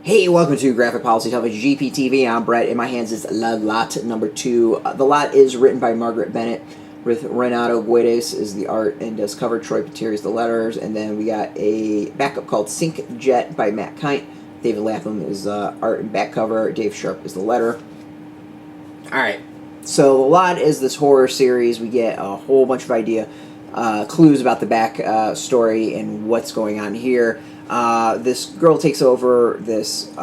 Hey, welcome to Graphic Policy Television GPTV. I'm Brett. In my hands is La Lot number 2. The lot is written by Marguerite Bennett, with Renato. Guedes is the art and does cover. Troy Peteri is the letters, and then we got a backup called Sink Jet by Matt Kindt. David Lapham is art and back cover. Dave Sharpe is the letter. Alright, so The Lot is this horror series. We get a whole bunch of clues about the back story and what's going on here. This girl takes over this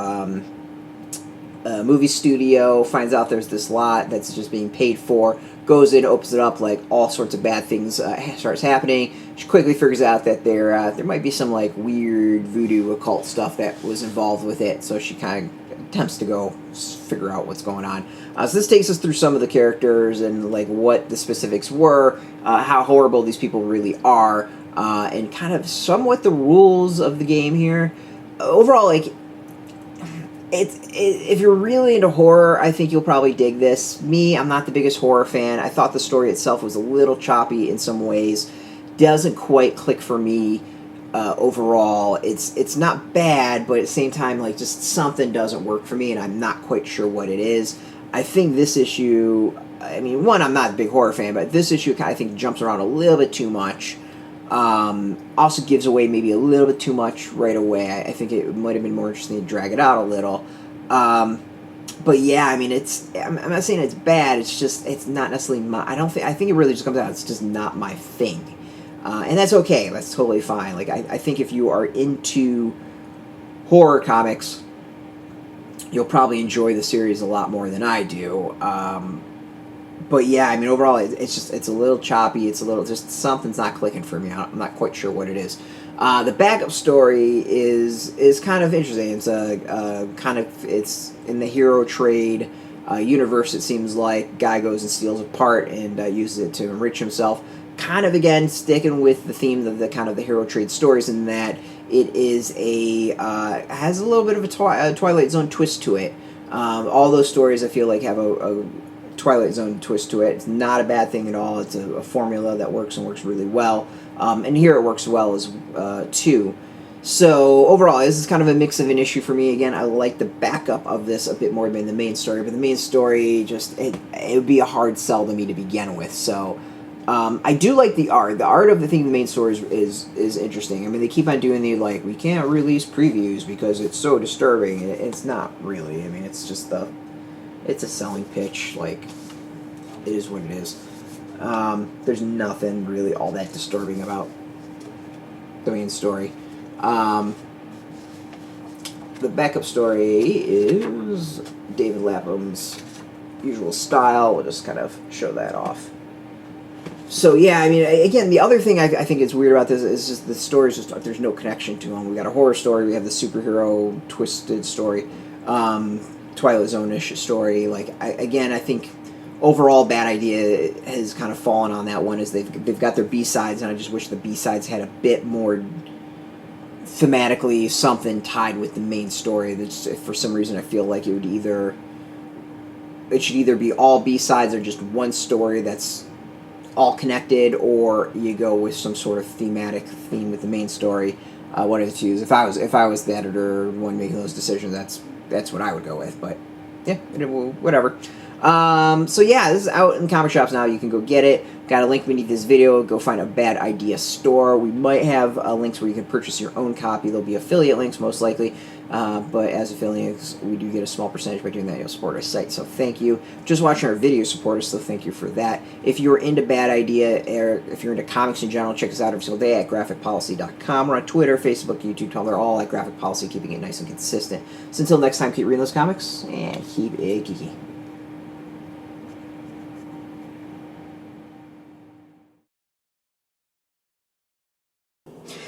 movie studio, finds out there's this lot that's just being paid for, goes in, opens it up, like all sorts of bad things starts happening. She quickly figures out that there might be some like weird voodoo occult stuff that was involved with it, so she kind of attempts to go figure out what's going on. So this takes us through some of the characters and like what the specifics were, how horrible these people really are, and kind of somewhat the rules of the game here. Overall, like, if you're really into horror, I think you'll probably dig this. Me, I'm not the biggest horror fan. I thought the story itself was a little choppy in some ways. Doesn't quite click for me overall. It's not bad, but at the same time, like, just something doesn't work for me, and I'm not quite sure what it is. I think this issue, I mean, one, I'm not a big horror fan, but this issue I think jumps around a little bit too much. Also gives away maybe a little bit too much right away. I think it might have been more interesting to drag it out a little. But yeah, I mean, I'm not saying it's bad. It's just, it's not necessarily my, I think it really just comes out, it's just not my thing. And that's okay. That's totally fine. Like, I think if you are into horror comics, you'll probably enjoy the series a lot more than I do. But yeah, I mean, overall, it's a little choppy. It's a little, just something's not clicking for me. I'm not quite sure what it is. The backup story is kind of interesting. It's it's in the hero trade universe. It seems like guy goes and steals a part and uses it to enrich himself. Kind of again sticking with the theme of the kind of the hero trade stories, in that it is has a little bit of a Twilight Zone twist to it. All those stories I feel like have a Twilight Zone twist to it. It's not a bad thing at all. It's a formula that works and works really well. And here it works well as too. So overall, this is kind of a mix of an issue for me. Again, I like the backup of this a bit more than the main story, but the main story just it would be a hard sell to me to begin with. So I do like the art. The art of the main story is interesting. I mean, they keep on doing the like, we can't release previews because it's so disturbing. It's not really. I mean, it's just it's a selling pitch. Like, it is what it is. There's nothing really all that disturbing about the main story. The backup story is David Lapham's usual style. We'll just kind of show that off. So yeah, I mean, again, the other thing I think is weird about this is just the stories. Just there's no connection to them. We got a horror story. We have the superhero twisted story. Twilight Zone-ish story. Like, I think overall bad idea has kind of fallen on that one, as they've got their B-sides, and I just wish the B-sides had a bit more thematically something tied with the main story. That's, if for some reason I feel like it should either be all B-sides or just one story that's all connected, or you go with some sort of thematic theme with the main story. One of the two. If I was the editor, one making those decisions, that's what I would go with, but yeah, whatever. So yeah, this is out in comic shops now. You can go get it. Got a link beneath this video. Go find a Bad Idea store. We might have links where you can purchase your own copy. There'll be affiliate links most likely, but as affiliates, we do get a small percentage by doing that. You'll support our site, so thank you. Just watching our video support us, so thank you for that. If you're into Bad Idea, or if you're into comics in general, check us out every single day at graphicpolicy.com. We're on Twitter, Facebook, YouTube, Tumblr, all at Graphic Policy, keeping it nice and consistent. So until next time, keep reading those comics and keep it geeky.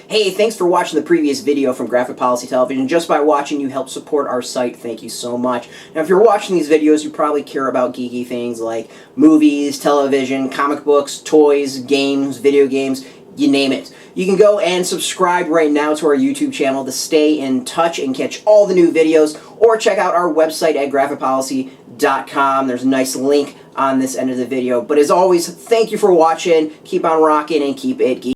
Hey, thanks for watching the previous video from Graphic Policy Television. Just by watching, you help support our site. Thank you so much. Now, if you're watching these videos, you probably care about geeky things like movies, television, comic books, toys, games, video games, you name it. You can go and subscribe right now to our YouTube channel to stay in touch and catch all the new videos, or check out our website at graphicpolicy.com. There's a nice link on this end of the video. But as always, thank you for watching. Keep on rocking and keep it geeky.